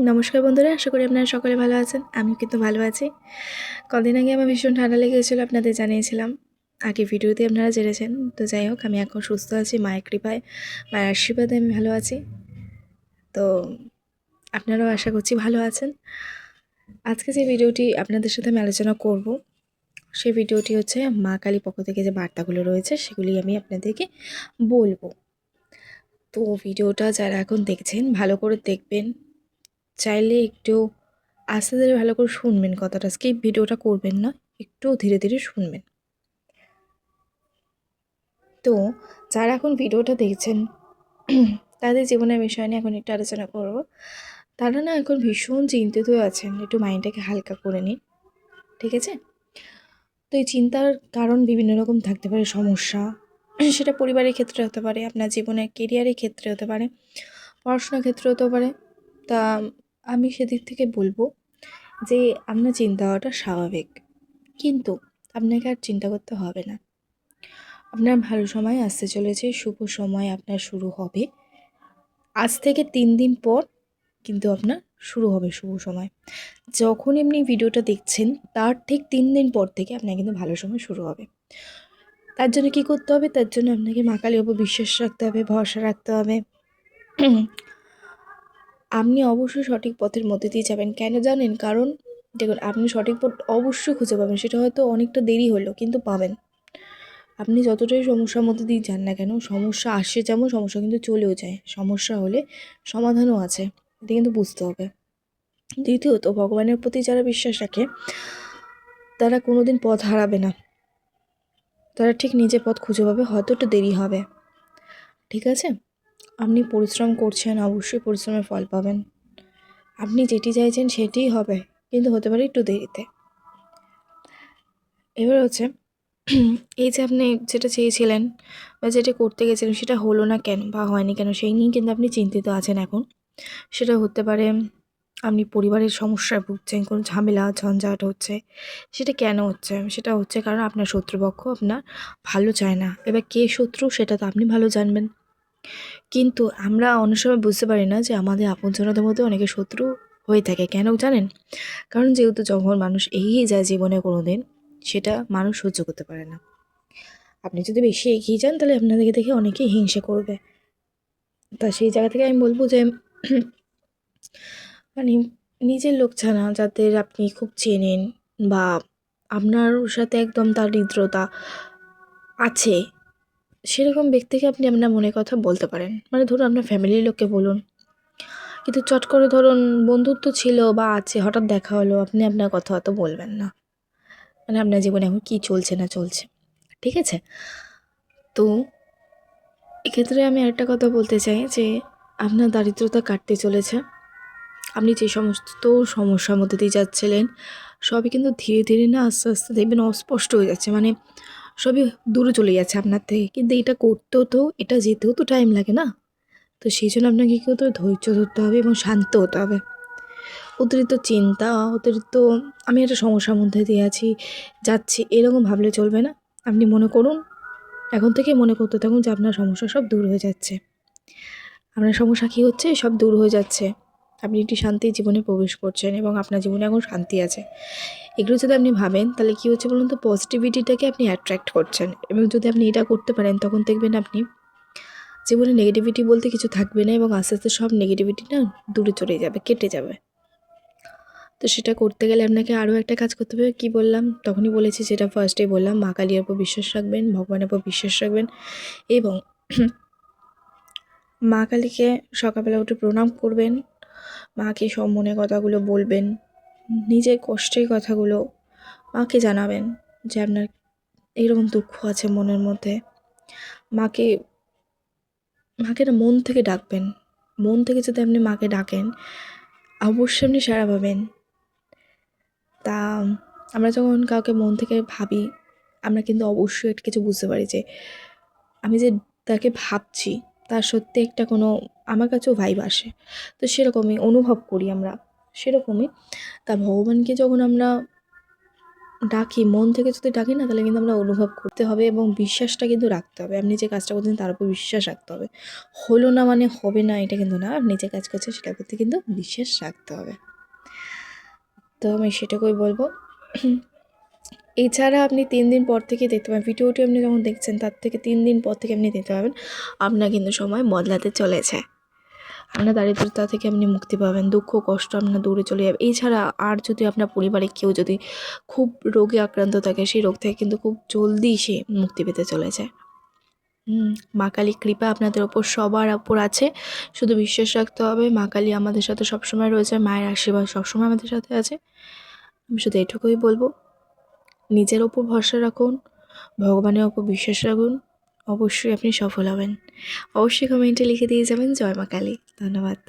নমস্কার বন্ধুরা, আশা করি আপনারা সকলে ভালো আছেন। আমি কিন্তু ভালো আছি। কদিন আগে আমার ভীষণ ঠান্ডা লেগেছিলো, আপনাদের জানিয়েছিলাম। আগে ভিডিওতে আপনারা জেনেছেন। তো যাই হোক, আমি এখন সুস্থ আছি মায়ের কৃপায়, মায়ের আশীর্বাদে আমি ভালো আছি। তো আপনারাও আশা করছি ভালো আছেন। আজকে যে ভিডিওটি আপনাদের সাথে আমি আলোচনা করব, সেই ভিডিওটি হচ্ছে মা কালীর পক্ষ থেকে যে বার্তাগুলো রয়েছে সেগুলি আমি আপনাদেরকে বলবো। তো ভিডিওটা যারা এখন দেখছেন ভালো করে দেখবেন, চাইলে একটু আস্তে ধীরে ভালো করে শুনবেন, কথাটা স্কিপ ভিডিওটা করবেন না, একটু ধীরে ধীরে শুনবেন। তো যারা এখন ভিডিওটা দেখছেন তাদের জীবনের বিষয় নিয়ে এখন একটু আলোচনা করব। তারা না এখন ভীষণ চিন্তিত আছেন, একটু মাইন্ডটাকে হালকা করে নিন, ঠিক আছে? তো এই চিন্তার কারণ বিভিন্ন রকম থাকতে পারে, সমস্যা সেটা পরিবারের ক্ষেত্রে হতে পারে, আপনার জীবনের কেরিয়ারের ক্ষেত্রে হতে পারে, পড়াশোনার ক্ষেত্রে হতে পারে। তা আমি সেদিক থেকে বলবো যে আপনার চিন্তা হওয়াটা স্বাভাবিক, কিন্তু আপনাকে আর চিন্তা করতে হবে না। আপনার ভালো সময় আসতে চলেছে, শুভ সময় আপনার শুরু হবে। আজ থেকে 3 দিন পর কিন্তু আপনার শুরু হবে শুভ সময়। যখন আপনি ভিডিওটা দেখছেন তার ঠিক 3 দিন পর থেকে আপনার কিন্তু ভালো সময় শুরু হবে। তার জন্য কী করতে হবে? তার জন্য আপনাকে মা কালীর ওপর বিশ্বাস রাখতে হবে, ভরসা রাখতে হবে। আপনি অবশ্যই সঠিক পথের মধ্যে দিয়ে যাবেন। কেন জানেন? কারণ দেখুন, আপনি সঠিক পথ অবশ্যই খুঁজে পাবেন, সেটা হয়তো অনেকটা দেরি হলো কিন্তু পাবেন। আপনি যতটাই সমস্যার মধ্যে দিয়ে যান না কেন, সমস্যা আসে যেমন, সমস্যা কিন্তু চলেও যায়। সমস্যা হলে সমাধানও আছে, এটা কিন্তু বুঝতে হবে। দ্বিতীয়ত, ভগবানের প্রতি যারা বিশ্বাস রাখে তারা কোনো দিন পথ হারাবে না, তারা ঠিক নিজের পথ খুঁজে পাবে, হয়তো একটু দেরি হবে, ঠিক আছে? আপনি পরিশ্রম করছেন, অবশ্যই পরিশ্রমের ফল পাবেন। আপনি যেটি চাইছেন সেটিই হবে, কিন্তু হতে পারে একটু দেরিতে। এবার হচ্ছে এই যে আপনি যেটা চেয়েছিলেন বা যেটা করতে গেছিলেন সেটা হলো না কেন বা হয়নি কেন, সেই নিয়ে কিন্তু আপনি চিন্তিত আছেন এখন। সেটা হতে পারে আপনি পরিবারের সমস্যায় ভুগছেন, কোনো ঝামেলা ঝঞ্ঝাট হচ্ছে। সেটা কেন হচ্ছে? সেটা হচ্ছে কারণ আপনার শত্রুপক্ষ আপনার ভালো চায় না। এবার কে শত্রু সেটা তো আপনি ভালো জানবেন। কিন্তু আমরা অনেক সময় বুঝতে পারি না যে আমাদের আপনজনদের মধ্যে অনেকে শত্রু হয়ে থাকে। কেন জানেন? কারণ যেহেতু যখন মানুষ এগিয়ে যায় জীবনে কোনো দিন, সেটা মানুষ সহ্য করতে পারে না। আপনি যদি বেশি এগিয়ে যান তাহলে আপনাদেরকে দেখে অনেকেই হিংসে করবে। তা সেই জায়গা থেকে আমি বলব যে মানে নিজের লোক ছাড়া যাদের আপনি খুব চেনেন বা আপনার সাথে একদম তার হৃদ্রতা আছে, সেরকম ব্যক্তিকে আপনি আপনার মনের কথা বলতে পারেন। মানে ধরুন আপনার ফ্যামিলির লোককে বলুন, কিন্তু চট করে ধরুন বন্ধুত্ব ছিল বা আছে, হঠাৎ দেখা হলো, আপনি আপনার কথা অত বলবেন না। মানে আপনার জীবনে এখন কী চলছে না চলছে, ঠিক আছে? তো এক্ষেত্রে আমি আরেকটা কথা বলতে চাই যে আপনার দারিদ্রতা কাটতে চলেছে। আপনি যে সমস্ত সমস্যার মধ্যে দিয়ে যাচ্ছিলেন সবই কিন্তু ধীরে ধীরে না আস্তে আস্তে দেখবেন অস্পষ্ট হয়ে যাচ্ছে, মানে সবই দূরে চলে যাচ্ছে আপনার থেকে। কিন্তু এটা করতেও তো, এটা যেতেও তো টাইম লাগে না? তো সেই জন্য আপনাকে কী করতে হবে? ধৈর্য ধরতে হবে এবং শান্ত হতে হবে। অতিরিক্ত চিন্তা, অতিরিক্ত আমি একটা সমস্যার মধ্যে দিয়ে যাচ্ছি এরকম ভাবলে চলবে না। আপনি মনে করুন, এখন থেকে মনে করতে থাকুন যে আপনার সমস্যা সব দূর হয়ে যাচ্ছে। আপনার সমস্যা কী হচ্ছে? সব দূর হয়ে যাচ্ছে। আপনি একটি শান্তির জীবনে প্রবেশ করছেন এবং আপনার জীবনে এখন শান্তি আছে। এগুলো যদি আপনি ভাবেন তাহলে কী হচ্ছে বলুন তো? পজিটিভিটিটাকে আপনি অ্যাট্রাক্ট করছেন, এবং যদি আপনি এটা করতে পারেন তখন দেখবেন আপনি জীবনে নেগেটিভিটি বলতে কিছু থাকবে না, এবং আস্তে আস্তে সব নেগেটিভিটি না দূরে চলে যাবে, কেটে যাবে। তো সেটা করতে গেলে আপনাকে আরও একটা কাজ করতে হবে। কী বললাম? তখনই বলেছি, যেটা ফার্স্টেই বললাম, মা কালীর উপর বিশ্বাস রাখবেন, ভগবানের উপর বিশ্বাস রাখবেন, এবং মা কালীকে সকালবেলা উঠে প্রণাম করবেন, মাকে সব মনের কথাগুলো বলবেন, নিজের কষ্টের কথাগুলো মাকে জানাবেন যে আপনার এইরকম দুঃখ আছে মনের মধ্যে। মাকে মাকে না মন থেকে ডাকবেন। মন থেকে যদি আপনি মাকে ডাকেন, অবশ্যই আপনি সাড়া পাবেন। তা আমরা যখন কাউকে মন থেকে ভাবি, আমরা কিন্তু অবশ্যই একটা কিছু বুঝতে পারি যে আমি যে তাকে ভাবছি তার সত্যি একটা কোনো আমার কাছেও ভাইব আসে। তো সেরকমই অনুভব করি আমরা, সেরকমই। তা ভগবানকে যখন আমরা ডাকি, মন থেকে যদি ডাকি না, তাহলে কিন্তু আমরা অনুভব করতে হবে এবং বিশ্বাসটা কিন্তু রাখতে হবে। আপনি যে কাজটা করছেন তার উপর বিশ্বাস রাখতে হবে। হলো না মানে হবে না, এটা কিন্তু না। আপনি যে কাজ করছেন সেটার প্রতি কিন্তু বিশ্বাস রাখতে হবে। তো আমি সেটুকুই বলব। এছাড়া আপনি 3 দিন পর থেকেই দেখতে পাবেন, ভিডিওটি আপনি যখন দেখছেন তার থেকে 3 দিন পর থেকে আপনি দেখতে পাবেন আপনার কিন্তু সময় বদলাতে চলেছে। আপনার দারিদ্রতা থেকে আপনি মুক্তি পাবেন, দুঃখ কষ্ট আপনার দূরে চলে যাবে। এছাড়া আর যদি আপনার পরিবারে কেউ যদি খুব রোগে আক্রান্ত থাকে, সেই রোগ থেকে কিন্তু খুব জলদি সে মুক্তি পেতে চলেছে। মা কালীর কৃপা আপনাদের ওপর সবার ওপর আছে, শুধু বিশ্বাস রাখতে হবে। মা কালী আমাদের সাথে সবসময় রয়েছে, মায়ের আশীর্বাদ সবসময় আমাদের সাথে আছে। আমি শুধু এটুকুই বলবো, নিজের ওপর ভরসা রাখুন, ভগবানের ওপর বিশ্বাস রাখুন, অবশ্যই আপনি সফল হবেন। অবশ্যই কমেন্টে লিখে দিয়ে যাবেন জয় মা কালী। ধন্যবাদ।